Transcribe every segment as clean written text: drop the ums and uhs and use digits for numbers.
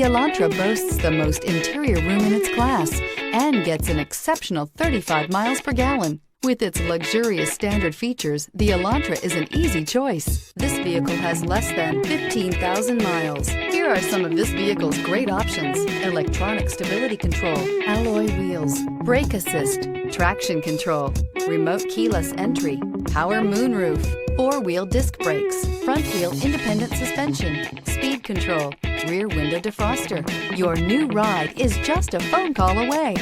The Elantra boasts the most interior room in its class and gets an exceptional 35 miles per gallon. With its luxurious standard features, the Elantra is an easy choice. This vehicle has less than 15,000 miles. Here are some of this vehicle's great options: electronic stability control, alloy wheels, brake assist, traction control, remote keyless entry, power moonroof, four-wheel disc brakes, front-wheel independent suspension, speed control, rear window defroster. Your new ride is just a phone call away.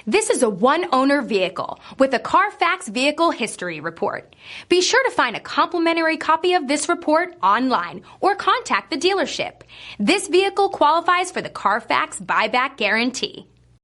This is a one-owner vehicle with a CARFAX Vehicle History Report. Be sure to find a complimentary copy of this report online or contact the dealership. This vehicle qualifies for the CARFAX Buyback Guarantee.